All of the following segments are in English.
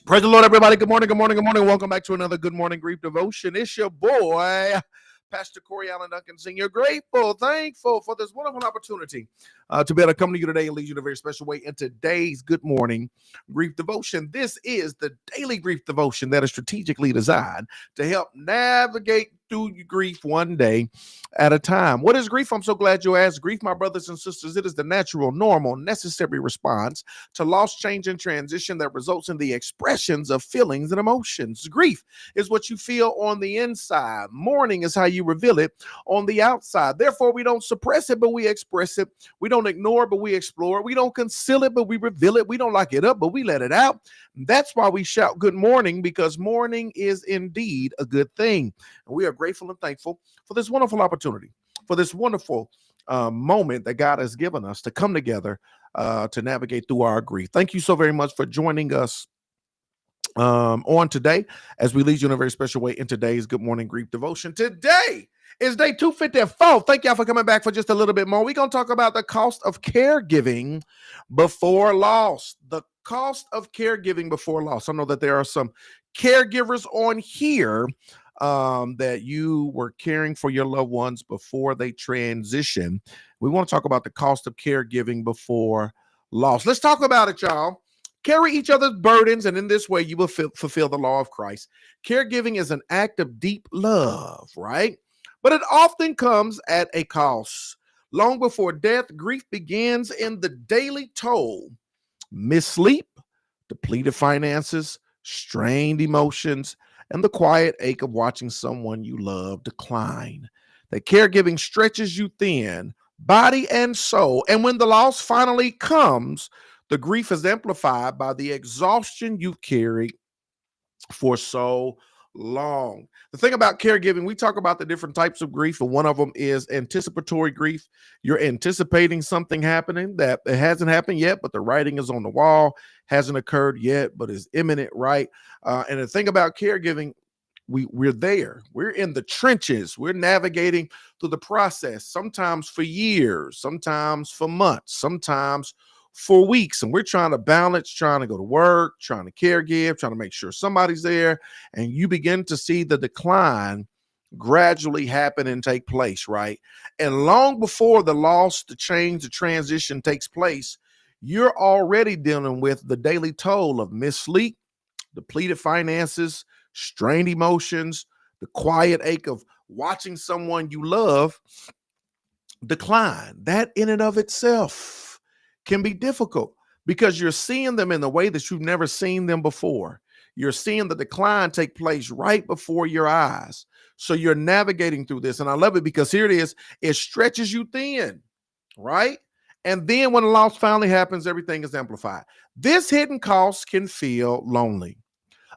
Praise the Lord, everybody. Good morning, good morning, good morning. Welcome back to another Good Morning Grief Devotion. It's your boy, Pastor Corey Allen Duncan Sr. Grateful, thankful for this wonderful opportunity to be able to come to you today and lead you in a very special way in today's Good Morning Grief Devotion. This is the daily grief devotion that is strategically designed to help navigate through your grief one day at a time. What is grief? I'm so glad you asked. Grief, my brothers and sisters, it is the natural, normal, necessary response to loss, change, and transition that results in the expressions of feelings and emotions. Grief is what you feel on the inside. Mourning is how you reveal it on the outside. Therefore, we don't suppress it, but we express it. We don't ignore it, but we explore it. We don't conceal it, but we reveal it. We don't lock it up, but we let it out. That's why we shout good morning, because morning is indeed a good thing. And we are grateful and thankful for this wonderful opportunity, for this wonderful moment that God has given us to come together to navigate through our grief. Thank you so very much for joining us on today as we lead you in a very special way in today's Good Morning Grief Devotion. Today is day 254. Thank y'all for coming back for just a little bit more. We're going to talk about the cost of caregiving before loss. The cost of caregiving before loss. I know that there are some caregivers on here that you were caring for your loved ones before they transition. We want to talk about the cost of caregiving before loss. Let's talk about it, y'all. Carry each other's burdens, and in this way, you will fulfill the law of Christ. Caregiving is an act of deep love, right? But it often comes at a cost. Long before death, grief begins in the daily toll. Missed sleep, depleted finances, strained emotions, and the quiet ache of watching someone you love decline. That caregiving stretches you thin, body and soul. And when the loss finally comes, the grief is amplified by the exhaustion you've carried for so long. The thing about caregiving, we talk about the different types of grief, and one of them is anticipatory grief. You're anticipating something happening that it hasn't happened yet, but the writing is on the wall, hasn't occurred yet, but is imminent, right? And the thing about caregiving, we're there. We're in the trenches. We're navigating through the process, sometimes for years, sometimes for months, sometimes for weeks. And we're trying to balance, trying to go to work, trying to caregive, trying to make sure somebody's there. And you begin to see the decline gradually happen and take place, right? And long before the loss, the change, the transition takes place, you're already dealing with the daily toll of missed sleep, depleted finances, strained emotions, the quiet ache of watching someone you love decline. That in and of itself can be difficult because you're seeing them in the way that you've never seen them before. You're seeing the decline take place right before your eyes. So you're navigating through this. And I love it because here it is. It stretches you thin, right? And then when the loss finally happens, everything is amplified. This hidden cost can feel lonely.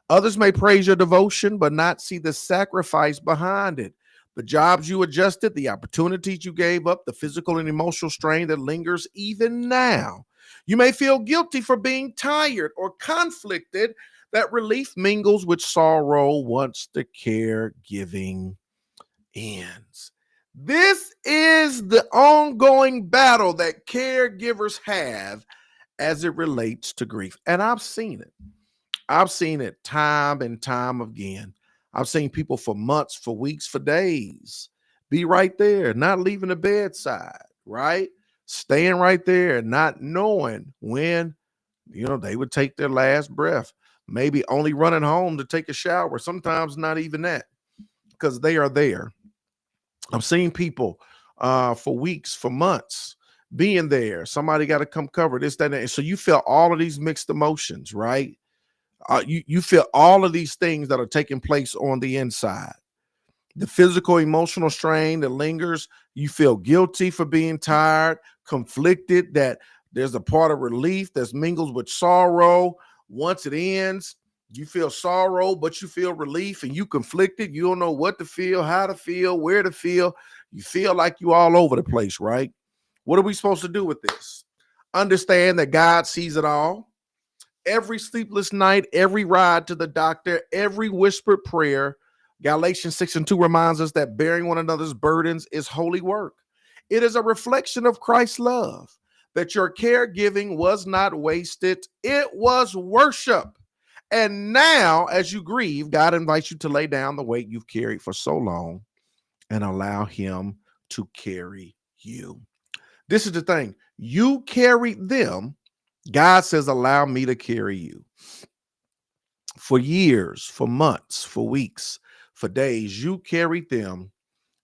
Others may praise your devotion, but not see the sacrifice behind it. The jobs you adjusted, the opportunities you gave up, the physical and emotional strain that lingers even now. You may feel guilty for being tired or conflicted. That relief mingles with sorrow once the caregiving ends. This is the ongoing battle that caregivers have as it relates to grief. And I've seen it. I've seen it time and time again. I've seen people for months, for weeks, for days be right there, not leaving the bedside, right? Staying right there, not knowing when, they would take their last breath, maybe only running home to take a shower, sometimes not even that, because they are there. I've seen people for weeks, for months, being there. Somebody got to come cover this, that, and so you feel all of these mixed emotions, right? You feel all of these things that are taking place on the inside. The physical, emotional strain that lingers. You feel guilty for being tired, conflicted, that there's a part of relief that's mingled with sorrow. Once it ends, you feel sorrow, but you feel relief, and you conflicted. You don't know what to feel, how to feel, where to feel. You feel like you all over the place, right? What are we supposed to do with this? Understand that God sees it all. Every sleepless night, every ride to the doctor, every whispered prayer. Galatians 6:2 reminds us that bearing one another's burdens is holy work. It is a reflection of Christ's love, that your caregiving was not wasted. It was worship. And now, as you grieve, God invites you to lay down the weight you've carried for so long and allow him to carry you. This is the thing. You carried them. God says, allow me to carry you. For years, for months, for weeks, for days, you carried them.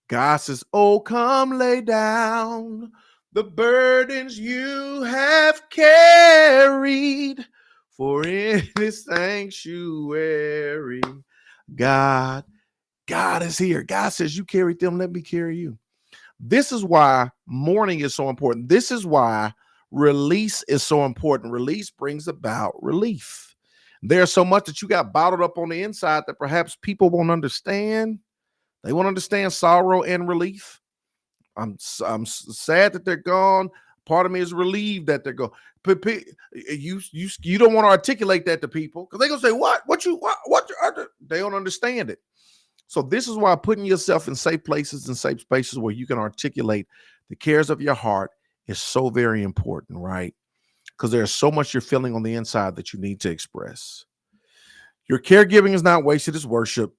God says, oh, come lay down the burdens you have carried. For in this sanctuary, God is here. God says, you carried them, let me carry you. This is why mourning is so important. This is why release is so important. Release brings about relief. There's so much that you got bottled up on the inside that perhaps people won't understand. They won't understand sorrow and relief. I'm sad that they're gone. Part of me is relieved that they're gone. You don't want to articulate that to people because they're gonna say, what? They don't understand it. So this is why putting yourself in safe places and safe spaces where you can articulate the cares of your heart is so very important, right? Because there's so much you're feeling on the inside that you need to express. Your caregiving is not wasted, it's worship.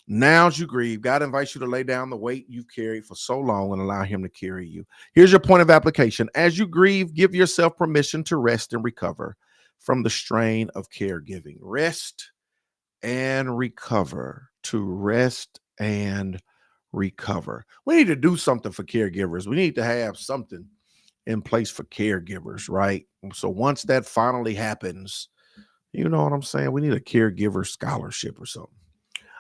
Now as you grieve, God invites you to lay down the weight you've carried for so long and allow him to carry you. Here's your point of application. As you grieve, give yourself permission to rest and recover from the strain of caregiving. Rest and recover. To rest and recover. We need to do something for caregivers. We need to have something in place for caregivers, right? So once that finally happens, you know what I'm saying? We need a caregiver scholarship or something.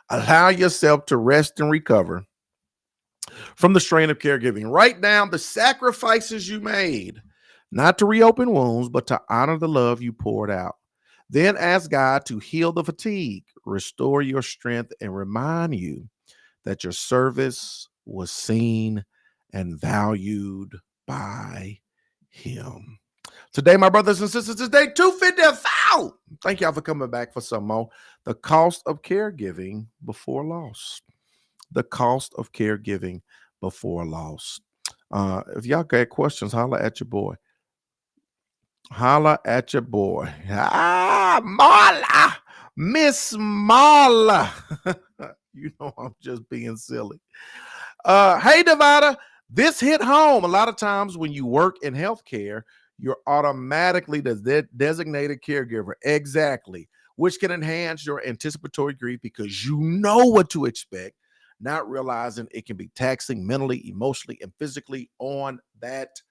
Allow yourself to rest and recover from the strain of caregiving. Write down the sacrifices you made, not to reopen wounds, but to honor the love you poured out. Then ask God to heal the fatigue, restore your strength, and remind you that your service was seen and valued by him. Today, my brothers and sisters, is day 254. Thank y'all for coming back for some more. The cost of caregiving before loss. The cost of caregiving before loss. If y'all got questions, holla at your boy. Holla at your boy. Marla. Miss Marla. You know I'm just being silly. Hey, Nevada, this hit home. A lot of times when you work in healthcare, you're automatically the designated caregiver. Exactly. Which can enhance your anticipatory grief because you know what to expect, not realizing it can be taxing mentally, emotionally, and physically on that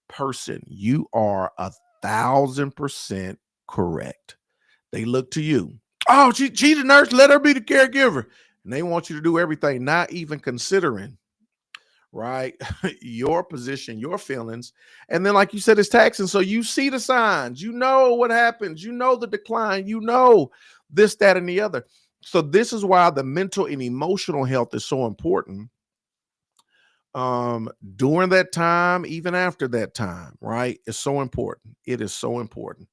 person. You are 1,000% correct. They look to you. Oh, she's the nurse. Let her be the caregiver. And they want you to do everything, not even considering, right, your position, your feelings. And then, like you said, it's taxing. So you see the signs. You know what happens. You know the decline. You know this, that, and the other. So this is why the mental and emotional health is so important. During that time, even after that time, right? It's so important. It is so important.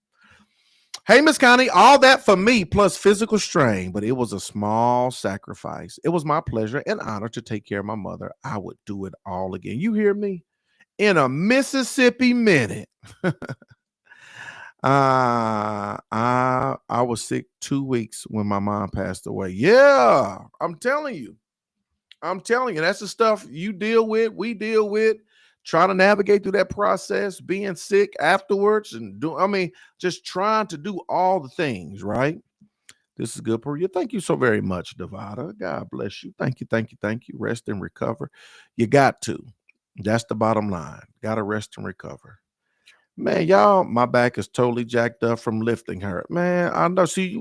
Hey, Miss Connie, all that for me plus physical strain, but it was a small sacrifice. It was my pleasure and honor to take care of my mother. I would do it all again. You hear me? In a Mississippi minute. I was sick 2 weeks when my mom passed away. Yeah, I'm telling you. That's the stuff you deal with, we deal with, trying to navigate through that process, being sick afterwards, and just trying to do all the things, right? This is good for you. Thank you so very much, Devada. God bless you. Thank you. Rest and recover. You got to. That's the bottom line. Got to rest and recover. Man, y'all, my back is totally jacked up from lifting her. Man, I know. See,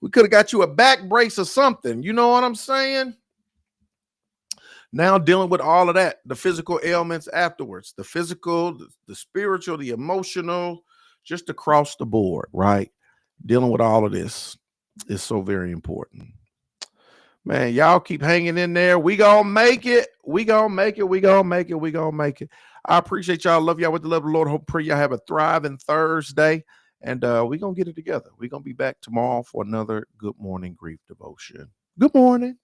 we could have got you a back brace or something. You know what I'm saying? Now dealing with all of that, the physical ailments afterwards, the physical, the spiritual, the emotional, just across the board, right? Dealing with all of this is so very important. Man, y'all keep hanging in there. We gonna make it. I appreciate y'all. Love y'all with the love of the Lord. Hope pray y'all have a thriving Thursday. And we're gonna get it together. We're gonna be back tomorrow for another Good Morning Grief Devotion. Good morning.